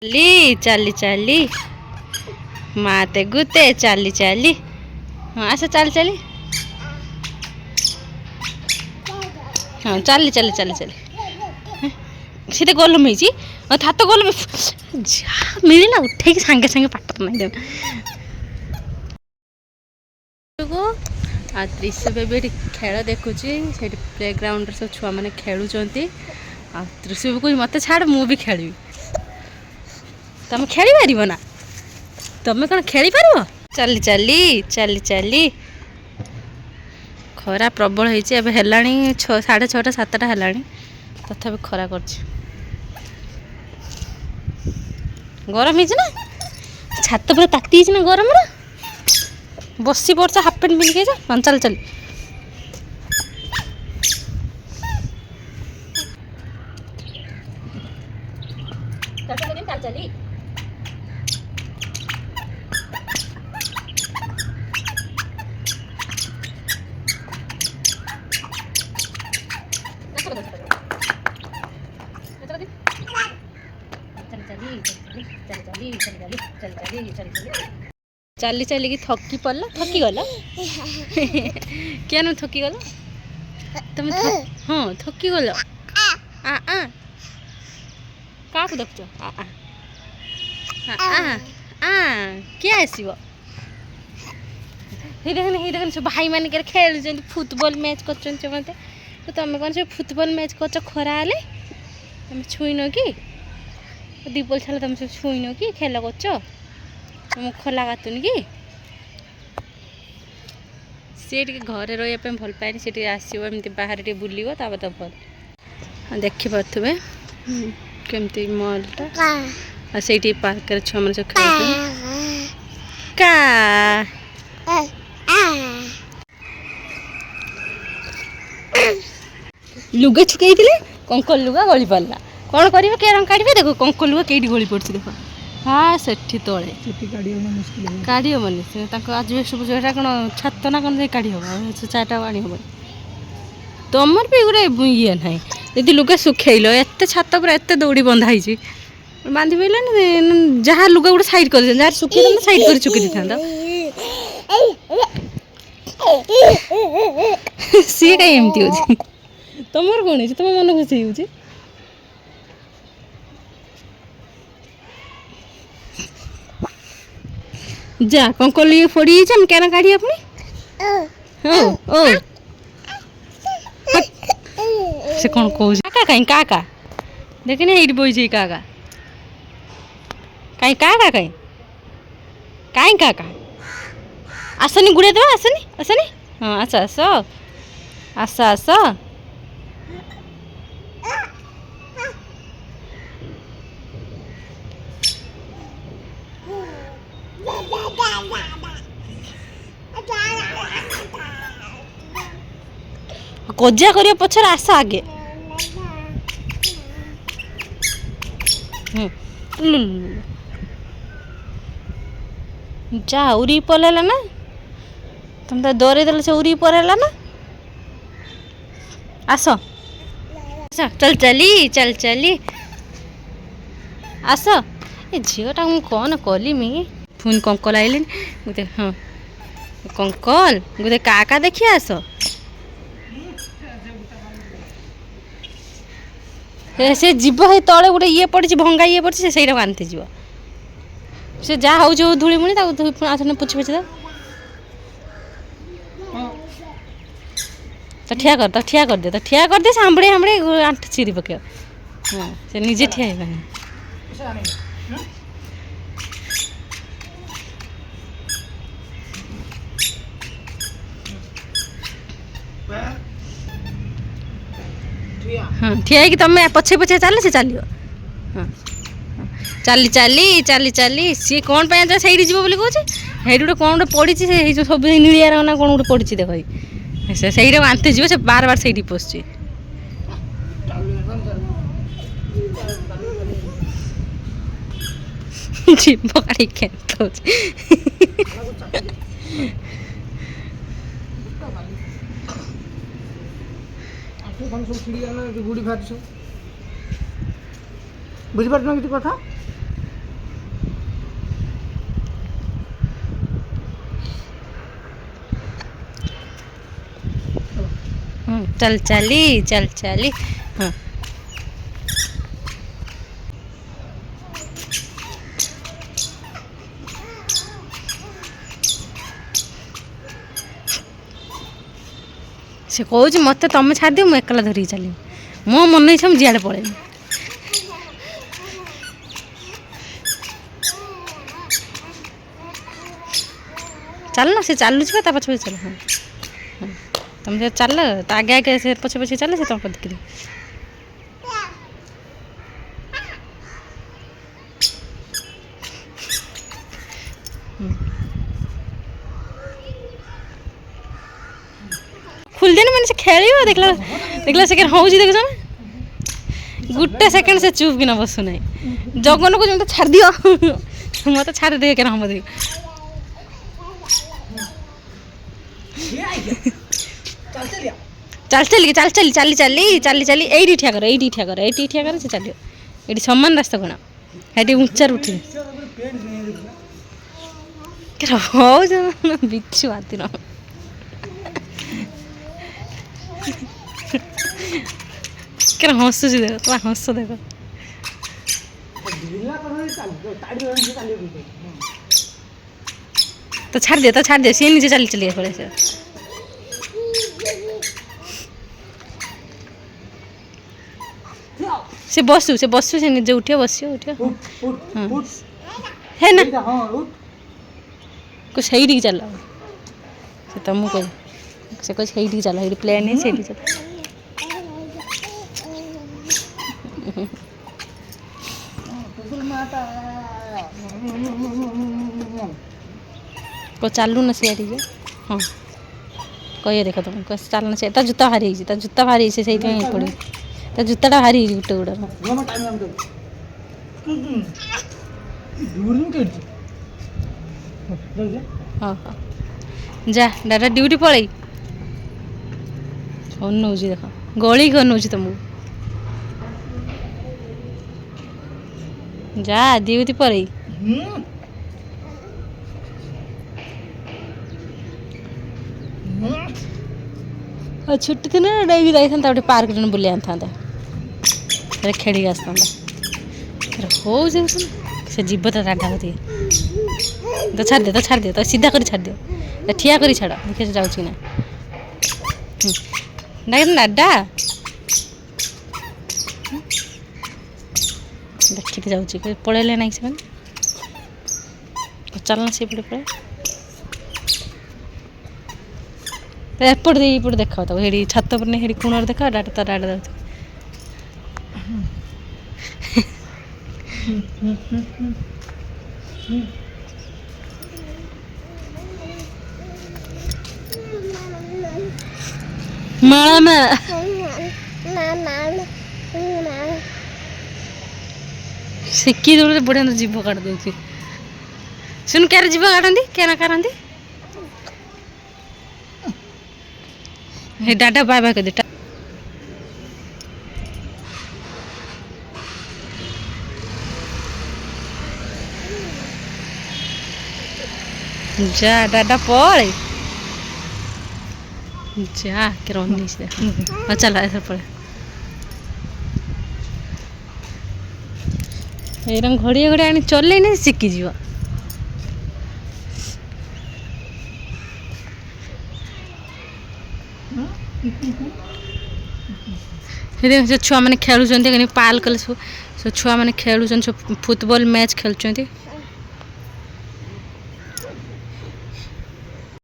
ली चाली चाली माते गुते चाली चाली हाँ आस चाली चाली हाँ चाली चाली चाली चाली सीधे गोलम हो हाथ गोलम मिलला उठे सांगे सांगे पाट नहीं आ त्रिशु बेबी खेल देखुची प्ले ग्राउंड सब छुआ मैंने खेलुंट आ त्रिशु को मत छाड़ मु भी खेली तुम खेली पार ना तुम कौन खेली पार चली चली चली चली खरा प्रबल होती है 6:30 7टा है तथा खरा कर गरम हो छात पूरा ताती ना गरम बसी पड़छ हाफ पैंट पिंधि चल चल चली चली चली थकी पड़ला थकी गला क्या ना थकी गला तुम हाँ थकी गल आ आ क्या देखो आ आ आ क्या आसो देख सब भाई मान खेल फुटबॉल मैच कर मत तो तुम कौन सब फुटबॉल मैच कर खरा हेले तुम छुईन कि दीपल छाल तुम सब छुईन कि खेल कर तुम खोला काटुन कि सी घरे रही भल पाए सी आसो एमती बाहर बुल तो भल देखिपे केमती मॉलटा से पार्क छुआ मैंने सब का लुगा छुकई कंकल लुगा गली पड़ा कौन कर काढ़े देख कंकल लुगा कई गली पड़ी देख हाँ से तले काढ़ी हेनी से आजबेस्ट कौन छात ना कौन काढ़ी हम चार्टा आनी हम तुमर भी गोटे ये ना यदि लुगा सुखेल एत छात पूरा एत दौड़ी बंधाई बांधि पारे जहाँ लुगा गोटे सैड कर जहाँ सुखी था सैड कर चुकी था सी कहीं एमती हो तुमर कौन है तुम मन खुशी हो जा कंकल ये फोड़ी हम क्या काढ़ी अपनी ओ से कौन कह काका कहीं काका देखने ये बोई काका कहीं काका कहीं कहीं काका आसनी गुड़े देवा आसनी आसनी हाँ आस आस आस आस कजिया कर पछर आस आगे जा उरी पलैला ना तुम तो दौरे देल से उरी पलैला ना आस चल चली चल चली आस ये झीटा मुझे कौन कली पुणी कंकल आइले गोटे हाँ कंकल गोटे काका देखी आस से जीव है तले गोटे ये पड़ी भंगा ये पड़ी से आनते जीव से जहाँ हो धूलीमुड़ी आसने पुछि पुछि तो ठिया कर दे सांभे हाम्बड़े आंठ चिरी पक हाँ से निजे ठिया हाँ ठिया कि तुम पछे पछे चले से चलो हाँ चली चली चली चली सी कौन पे सही जीव बोली कहे सही गोटे कौन गोटे पड़ी से सब नीलिया ना कौन गोटे पड़ी देख से सही आनते जीव से बार बार सही पशुच जीव काढ़ी खेत बुझीपार किसी कथा चल चली चल चली हाँ से कौच मत तुम छाड़ दियो मुझे एकला धरिकी चल मो मन इच्छा मुझे जियाड़े पड़े चल ना से चालू छे पछे चल हाँ तुम जो चल तो आगे आगे से पछे पछे चल से तुम देखिए खुल देना मैंने से खेल देखला देखला सेकेंड हूँ देख गुटे सेकेंड से चुप कि बसु ना जगन को जो छाड़ दियो मत छाड़ दे के हम देख चल चल चल चल चली चली चली चली यही ठिया कर यही ठिया कर यही ठिया कर से चलियो ये समान रास्ता कौन ये ऊंचा उठी हो बिच्छू आती न क्या हसुच देख तुम हस देख तो छाड़ दे सी नीचे चली चलिए पड़े से बसु से निजे उठियो बसियो उठियो हाँ है ना कुछ सही चल से तुमको से कुछ सही चल प्लेन है सही चल को चालू ना सी हाँ कही देख तुम चलना से जूता भारी जूता भारी से पड़ी तो जूताटा भारी गोटे गोटे हाँ हाँ जा दादा ड्यूटी पलई अनौ देख गली की अनौ तुमको जा ड्यूटी पलई छुट्टी थी ना डाइक जाता पार्क जन बुले था खेड़ी आसता हो से जीव तो डाढ़ा होती तो छाड़ दे तो सीधा कर छाड़ दियो ठिया कर छाड़ देखिए जाऊँ ना डाडा देखिए जाऊँ पलैले ना से चलना से पड़े एपट दे देखा तो हेड़ी छत पर हेड़ी कोण देखा डाटा तो डाटा दे माला में सिक्की दूर बढ़िया जीभ काट दे सुन क्या जीभ काटती क्या करती हे डाटा बाय बाय कर दे जा डाटा पड़े जा के रोनी से चल ऐसा पड़े एरम घड़िया घड़िया आनी चल नहीं शिखी जीव छुआ मैंने खेलुं पार्क छुआ मैंने खेलुं फुटबॉल मैच खेलुं